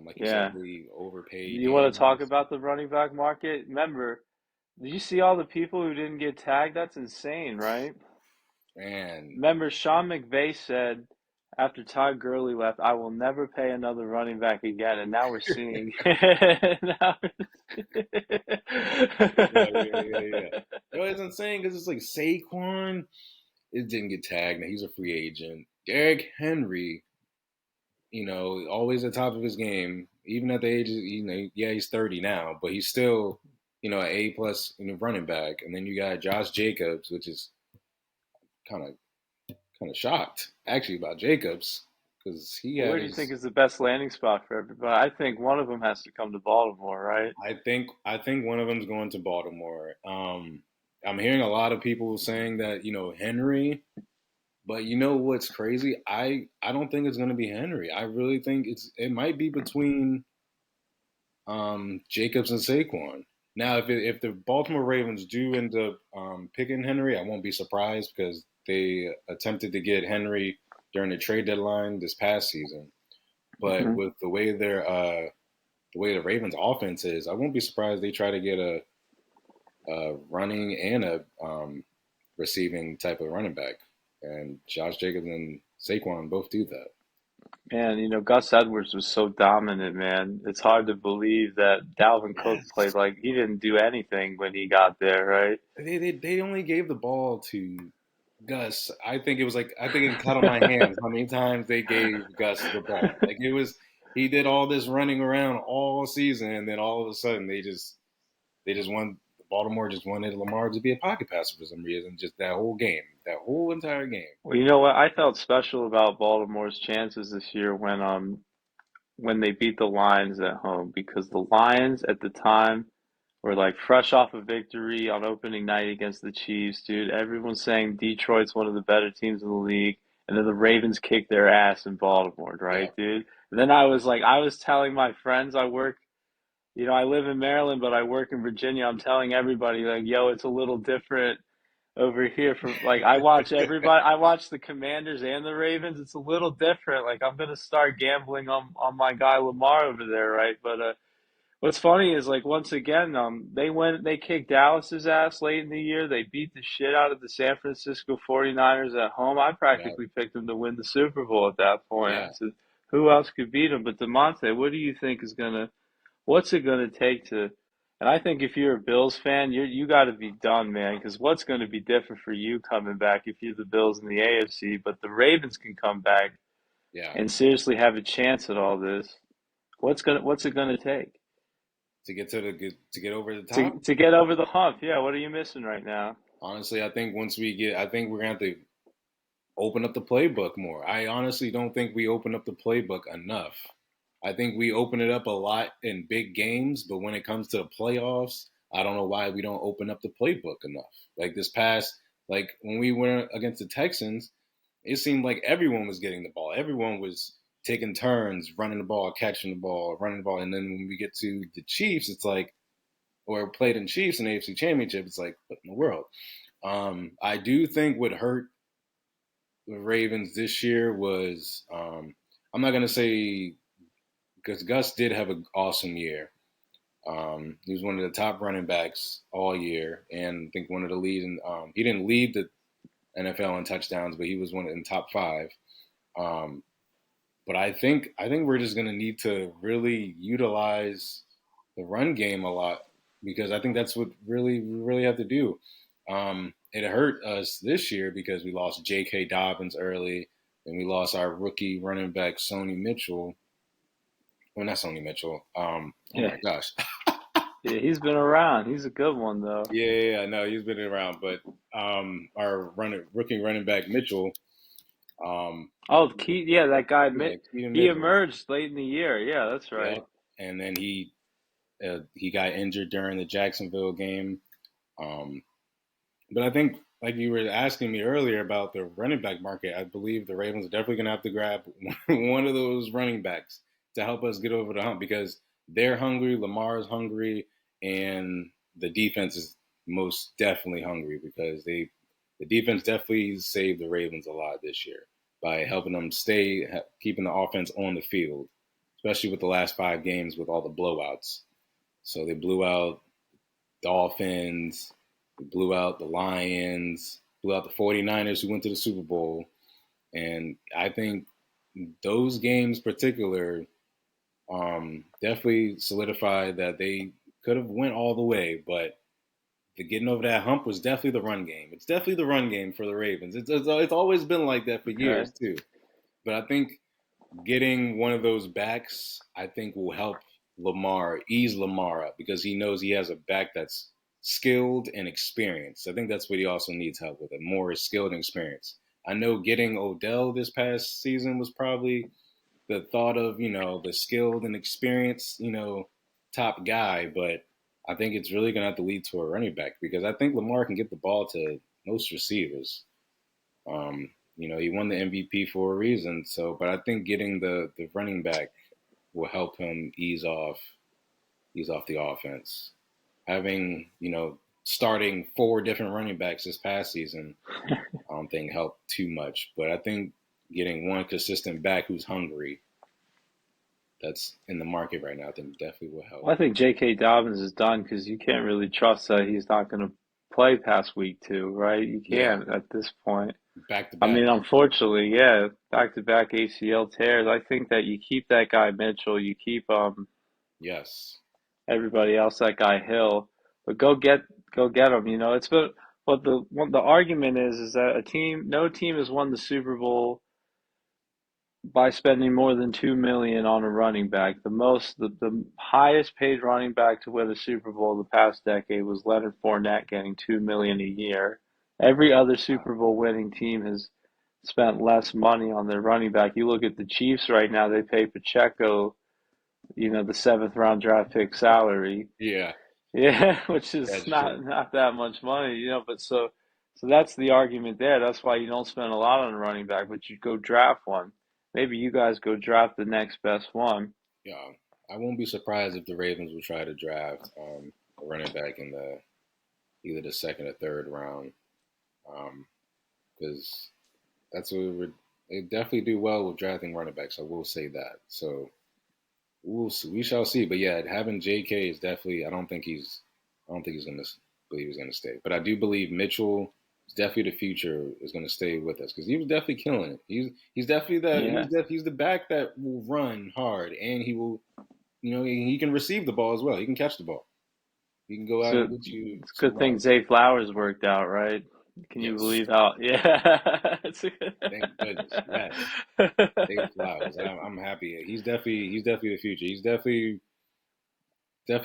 Like you said, Yeah. really overpaid You want to talk games. about the running back market? Remember, did you see all the people who didn't get tagged? That's insane, right? Man, Remember, Sean McVay said after Todd Gurley left, "I will never pay another running back again." And now we're seeing. Now yeah, yeah, yeah, yeah. You know, it's insane because it's like Saquon, it didn't get tagged. Now he's a free agent. Derrick Henry, always at the top of his game, even at the age of, yeah, he's 30 now, but he's still, an A plus running back. And then you got Josh Jacobs, which is kind of shocked actually about Jacobs because he Where had do you think his. is the best landing spot for everybody? I think one of them has to come to Baltimore, right? I think one of them's going to Baltimore. I'm hearing a lot of people saying that Henry, but you know what's crazy? I don't think it's going to be Henry. I really think it might be between Jacobs and Saquon. Now, if the Baltimore Ravens do end up picking Henry, I won't be surprised because they attempted to get Henry during the trade deadline this past season. But Hmm. with the way the Ravens offense is, I won't be surprised they try to get a running and a receiving type of running back. And Josh Jacobs and Saquon both do that. Man, Gus Edwards was so dominant, man. It's hard to believe that Dalvin Cook played Yes. like he didn't do anything when he got there, right? They only gave the ball to Gus. I think it cut on my hands how many times they gave Gus the ball. Like it was he did all this running around all season and then all of a sudden they just won Baltimore just wanted Lamar to be a pocket passer for some reason, just that whole game. That whole entire game. Well, you know what? I felt special about Baltimore's chances this year when they beat the Lions at home because the Lions at the time were like fresh off a victory on opening night against the Chiefs, dude. Everyone's saying Detroit's one of the better teams in the league, and then the Ravens kicked their ass in Baltimore, Yeah. right, dude? And then I was telling my friends I live in Maryland, but I work in Virginia. I'm telling everybody like, yo, it's a little different over here from like I watch the Commanders and the Ravens. It's a little different. Like I'm gonna start gambling on my guy Lamar over there, right? But what's funny is like once again, they kicked Dallas's ass late in the year. They beat the shit out of the San Francisco 49ers at home. I Yeah. practically picked them to win the Super Bowl at that point. I Yeah. said, who else could beat them? But DeMonte, what do you think what's it gonna take to and I think if you're a Bills fan, you got to be done, man. Because what's going to be different for you coming back if you're the Bills in the AFC, but the Ravens can come back Yeah. and seriously have a chance at all this. What's it gonna take To get over the to top. to get over the hump? Yeah, what are you missing right now? Honestly, I think we're gonna have to open up the playbook more. I honestly don't think we open up the playbook enough. I think we open it up a lot in big games, but when it comes to the playoffs, I don't know why we don't open up the playbook enough. Like this past, like when we went against the Texans, it seemed like everyone was getting the ball. Everyone was taking turns running the ball, catching the ball, running the ball. And then when we get to the Chiefs, it's like, or played in Chiefs in the AFC Championship, it's like, what in the world? I do think what hurt the Ravens this year was I'm not gonna say because Gus did have an awesome year. He was one of the top running backs all year, and I think one of the lead. He didn't lead the NFL in touchdowns, but he was one in top five. Um, but I think we're just gonna need to really utilize the run game a lot because I think that's what we really have to do. It hurt us this year because we lost J.K. Dobbins early, and we lost our rookie running back Sony Mitchell. Well, not Sony Mitchell. Oh Yeah, my gosh. yeah, he's been around. He's a good one though. Yeah, no, he's been around, but our rookie running back Mitchell, um, Oh, yeah, that guy, yeah, Keaton he Mitchell, emerged late in the year. Yeah, that's right. yep, and then he got injured during the Jacksonville game. Um, but I think, like you were asking me earlier about the running back market, I believe the Ravens are definitely going to have to grab one of those running backs to help us get over the hump because they're hungry, Lamar's hungry, and the defense is most definitely hungry because the defense definitely saved the Ravens a lot this year by helping them keeping the offense on the field, especially with the last 5 games with all the blowouts. So they blew out Dolphins, they blew out the Lions, blew out the 49ers who went to the Super Bowl. And I think those games particular definitely solidified that they could have went all the way, but the getting over that hump was definitely the run game. It's definitely the run game for the Ravens. It's always been like that for Okay. years too. But I think getting one of those backs, I think will help Lamar ease Lamar up because he knows he has a back that's skilled and experienced. I think that's what he also needs help with. It more skilled and experienced. I know getting Odell this past season was probably the thought of the skilled and experienced top guy, but I think it's really gonna have to lead to a running back because I think Lamar can get the ball to most receivers. He won the MVP for a reason. So, but I think getting the running back will help him ease off the offense. Having starting 4 different running backs this past season, I don't think helped too much. But I think getting one consistent back who's hungry that's in the market right now, I think definitely will help. Well, I think J.K. Dobbins is done because you can't really trust that he's not going to play past week 2, right? You Yeah, can't at this point. back to I back. mean, unfortunately, yeah, back-to-back ACL tears. I think that you keep that guy Mitchell, you keep Yes. everybody else, that guy Hill, but go get him. It's been what the argument is that no team has won the Super Bowl by spending more than 2 million on a running back. The highest paid running back to win a Super Bowl the past decade was Leonard Fournette, getting 2 million a year. Every other Super Bowl winning team has spent less money on their running back. You look at the Chiefs right now; they pay Pacheco, the seventh round draft pick salary. Yeah, Yeah, which is that's true. not that much money, but so that's the argument there. That's why you don't spend a lot on a running back, but you go draft one. Maybe you guys go draft the next best one. Yeah, I won't be surprised if the Ravens will try to draft a running back in the either the second or third round, because that's what they definitely do well with drafting running backs. I will say that. So we'll see, we shall see. But yeah, having J.K. is definitely. I don't think he's gonna believe he's gonna stay. But I do believe Mitchell is definitely the future is gonna stay with us because he was definitely killing it. He's definitely that. Yeah. He's the back that will run hard and he will. He can receive the ball as well. He can catch the ball. He can go out So and get you it's a some good thing yards. Zay Flowers worked out, right? Can you Yes, believe how? Yeah. thank goodness. Yes, Dave Flowers. I'm happy. He's definitely the future. He's definitely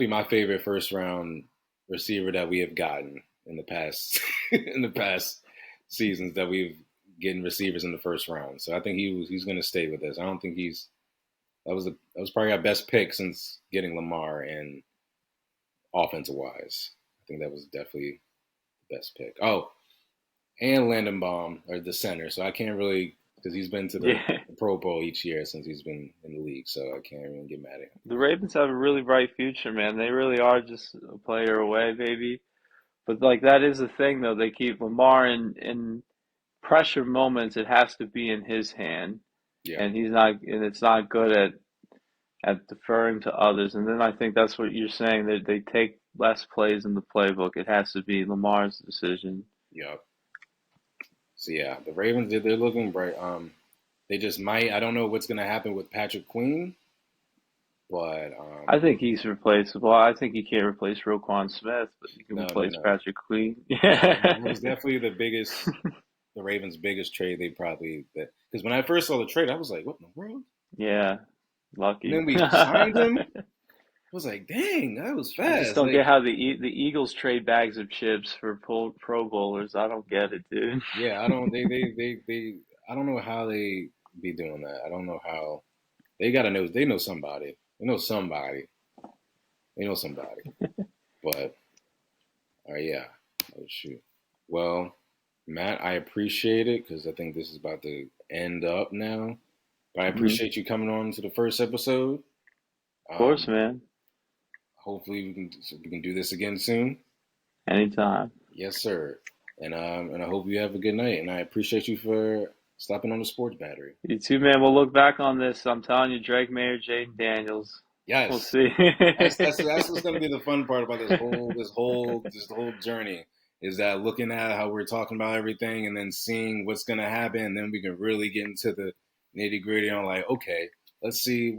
my favorite first round receiver that we have gotten in the past in the past seasons that we've getting receivers in the first round. So I think he's going to stay with us. I don't think that was probably our best pick since getting Lamar and offensive wise. I think that was definitely the best pick. Oh, and Landon Baum are the center, so I can't really because he's been to Yeah. the Pro Bowl each year since he's been in the league, so I can't even get mad at him. The Ravens have a really bright future, man. They really are just a player away, baby. But like that is the thing, though. They keep Lamar in pressure moments. It has to be in his hand, Yeah, and it's not good at deferring to others. And then I think that's what you're saying, that they take less plays in the playbook. It has to be Lamar's decision. yeah. So yeah, the Ravens they're looking bright. They just might. I don't know what's gonna happen with Patrick Queen, but I think he's replaceable. I think you can't replace Roquan Smith, but you can no, no, replace no. Patrick Queen. That Yeah. was definitely the Ravens' biggest trade. They probably that because when I first saw the trade, I was like, what in the world? Yeah. And Lucky. then we signed him. I was like, dang, that was I just fast. don't Like, get how the Eagles trade bags of chips for Pro Bowlers. I don't get it, dude. yeah, I don't. I don't know how they be doing that. I don't know how they gotta know. They know somebody. They know somebody. They know somebody. But yeah. Oh shoot. Well, Matt, I appreciate it because I think this is about to end up now. But I Hmm. appreciate you coming on to the first episode. Of course, Um, man. hopefully we can do this again soon. Anytime. Yes, sir. And I hope you have a good night. And I appreciate you for Stepping on the sports battery. You too, man. We'll look back on this. I'm telling you, Drake May or Jaden Daniels. We'll Yes. see. That's what's gonna be the fun part about this whole journey is that looking at how we're talking about everything and then seeing what's gonna happen, and then we can really get into the nitty gritty on like, okay, let's see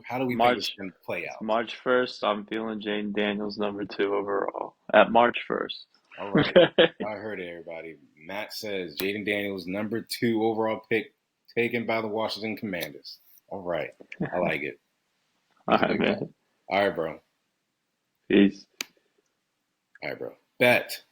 how do we think it's March. gonna play It's out. March 1st. I'm feeling Jaden Daniels #2 overall at March 1st. All right, Okay. I heard it, everybody. Matt says Jaden Daniels #2 overall pick taken by the Washington Commanders. All right, I like it. All He's a right, good guy. man. All right, bro. Peace. All right, bro. Bet.